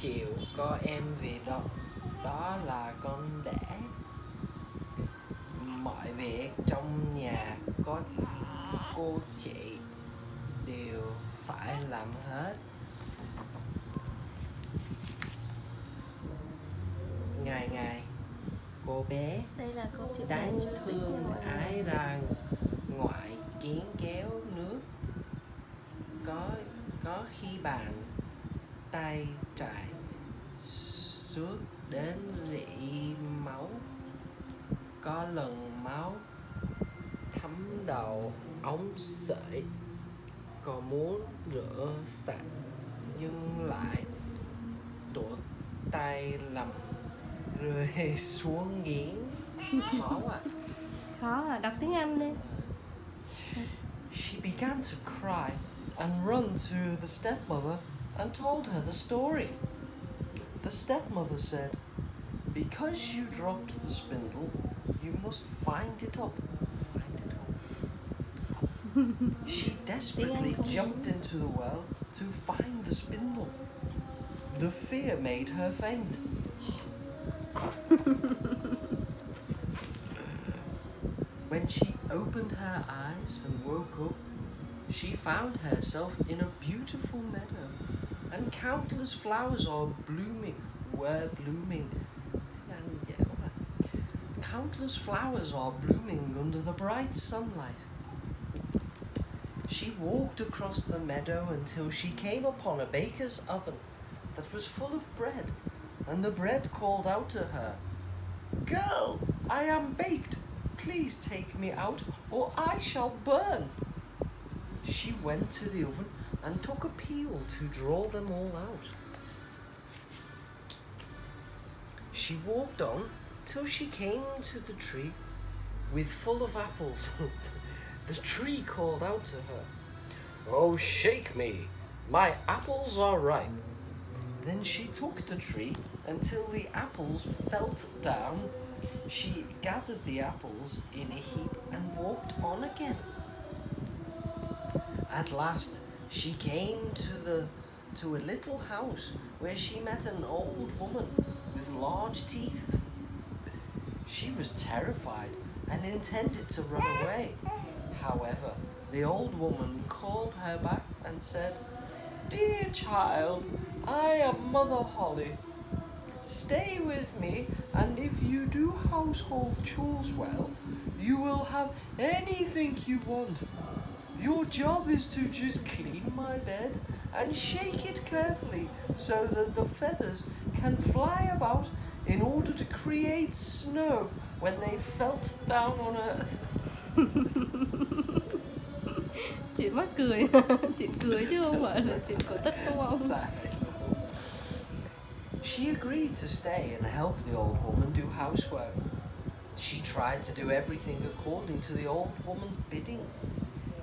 Chịu có em Việt đó, đó là con đẻ. Mọi việc trong nhà có cô chị đều phải làm hết. Ngày ngày cô bé Đây là câu chuyện đáng tình thương mọi người. ái ra ngoại kiến kéo nước. Có khi bàn tay trải suốt đến rỉ máu. Có lần máu thấm đầu ống sợi. Còn muốn rửa sạch nhưng lại tuột tay lầm rơi xuống giếng. Khó quá. Khó à, đọc tiếng Anh đi. She began to cry and run to the stepmother and told her the story. The stepmother said, "Because you dropped the spindle, you must find it up. Find it up." She desperately jumped into the well to find the spindle. The fear made her faint. When she opened her eyes and woke up, she found herself in a beautiful meadow, and countless flowers were blooming. Countless flowers are blooming under the bright sunlight. She walked across the meadow until she came upon a baker's oven that was full of bread, and the bread called out to her, "Girl, I am baked. Please take me out, or I shall burn." She went to the oven and took a peel to draw them all out. She walked on till she came to the tree full of apples. The tree called out to her, "Oh, shake me, my apples are ripe." Then she took the tree until the apples felt down. She gathered the apples in a heap and walked on again. At last, she came to a little house where she met an old woman with large teeth. She was terrified and intended to run away. However, the old woman called her back and said, "Dear child, I am Mother Holly. Stay with me, and if you do household chores well, you will have anything you want. Your job is to just clean my bed and shake it carefully so that the feathers can fly about in order to create snow when they felt down on earth." Chuyện mắc cười. Chuyện cười chứ không phải là chuyện cổ tích đúng không? She agreed to stay and help the old woman do housework. She tried to do everything according to the old woman's bidding.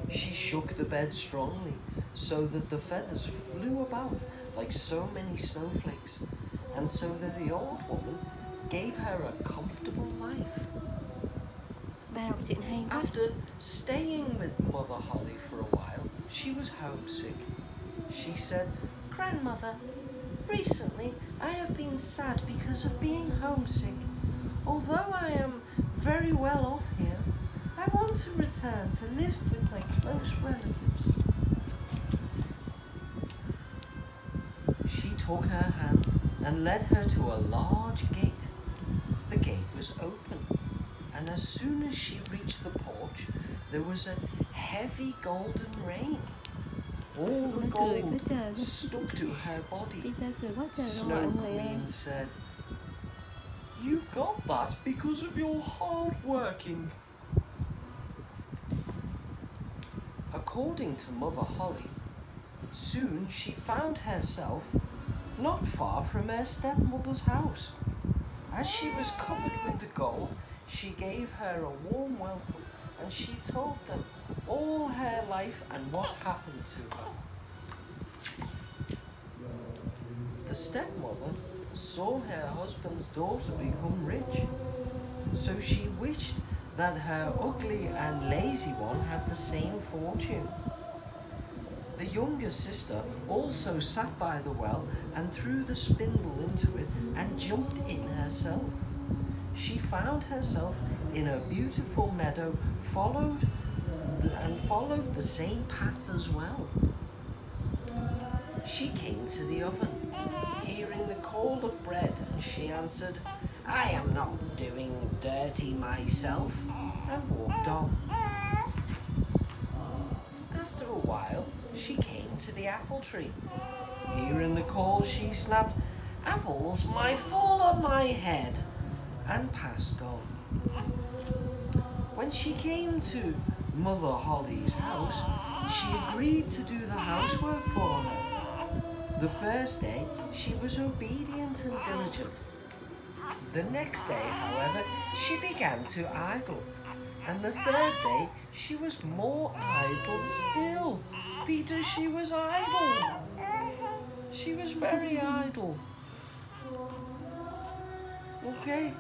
She shook the bed strongly so that the feathers flew about like so many snowflakes, and so that the old woman gave her a comfortable life. Ba đọc chuyện hay quá. After staying with Mother Holly for a while, she was homesick. She said, "Grandmother, recently I have been sad because of being homesick. Although I am very well off here, I want to return to live with my close relatives." She took her hand and led her to a large gate. The gate was open, and as soon as she reached the porch, there was a heavy golden rain. All the gold stuck to her body. Snow Queen said, "You got that because of your hard working." According to Mother Holly, soon she found herself not far from her stepmother's house. As she was covered with the gold, she gave her a warm welcome, and she told them all her life and what happened to her. The stepmother saw her husband's daughter become rich, so she wished that her ugly and lazy one had the same fortune. The younger sister also sat by the well and threw the spindle into it and jumped in herself. She found herself in a beautiful meadow, followed the same path as well. She came to the oven, hearing the call of bread, and she answered, "I am not doing dirty myself," and walked on. After a while, she came to the apple tree. Hearing the call, she snapped, "Apples might fall on my head," and passed on. When she came to Mother Holly's house, she agreed to do the housework for her. The first day, she was obedient and diligent. The next day, however, she began to idle. And the third day, she was more idle still. Peter, she was idle. She was very idle. Okay.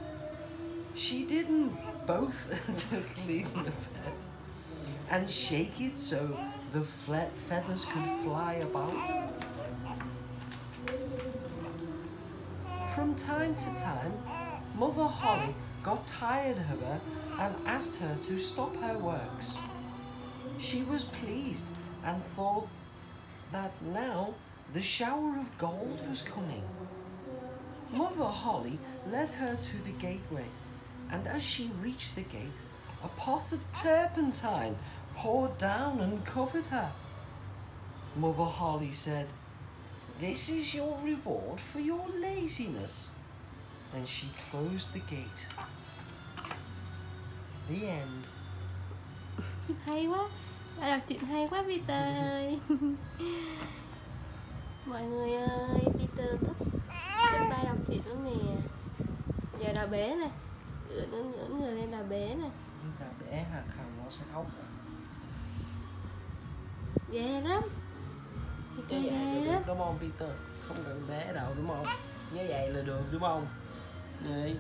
She didn't both to clean the bed and shake it so the feathers could fly about. From time to time, Mother Holly got tired of her and asked her to stop her works. She was pleased and thought that now the shower of gold was coming. Mother Holly led her to the gateway, and as she reached the gate, a pot of turpentine poured down and covered her. Mother Holly said, "This is your reward for your laziness." Then she closed the gate. The end. Hay quá, đã đọc truyện hay quá Peter ơi. Mọi người ơi, Peter thích ba đọc truyện lắm nè. Giờ đào bể nè, ưỡn người lên đào bể nè. Đào bể hả? Không, nó sẽ ốc. Ghê lắm. Như vậy là được đúng không Peter? Không cần bé đâu đúng không? Như vậy là được đúng không? Này,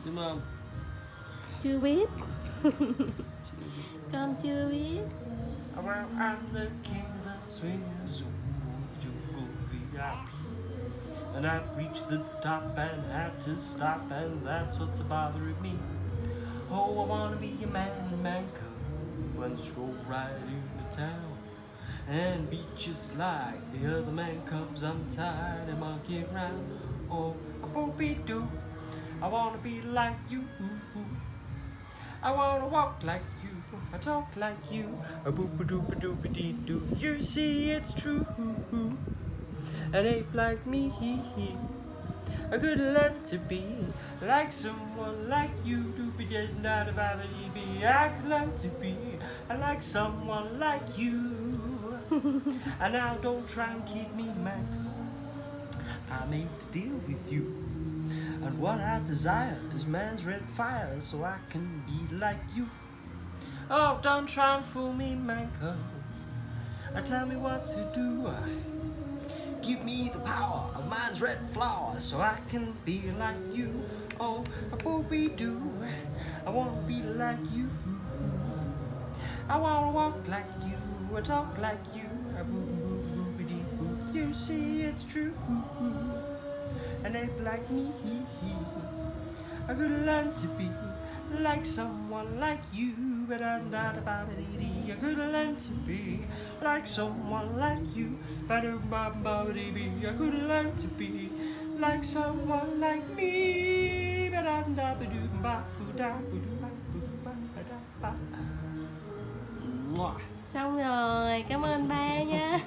đúng không? Chưa biết. Con chưa biết. Around I'm the king that swings jungle VIP. And I've reached the top and had to stop, and that's what's bothering me. Oh, I wanna be a man cub and stroll right into town and be just like the other man cubs. I'm tired of monkeying around. Oh, I won't be do. I wanna be like you. I wanna walk like you. I talk like you. A boop a doop a doop a dee doo. You see, it's true. An ape like me, I could learn to be like someone like you. Doopy dee da da ba dee bee. I could learn to be like someone like you. And now don't try and keep me mad. I made a deal with you, and what I desire is man's red fire, so I can be like you. Oh, don't try and fool me, man cub. Tell me what to do. Give me the power of man's red flower, so I can be like you. Oh, what we do, I wanna be like you. I wanna walk like you, I talk like you. You see, it's true. An ape like me, I could learn to be like someone like you. But I'm not about it. I could learn to be like someone like you. But I'm about it. I could learn to be like someone like me. But I'm not Xong rồi, cảm ơn ba nha.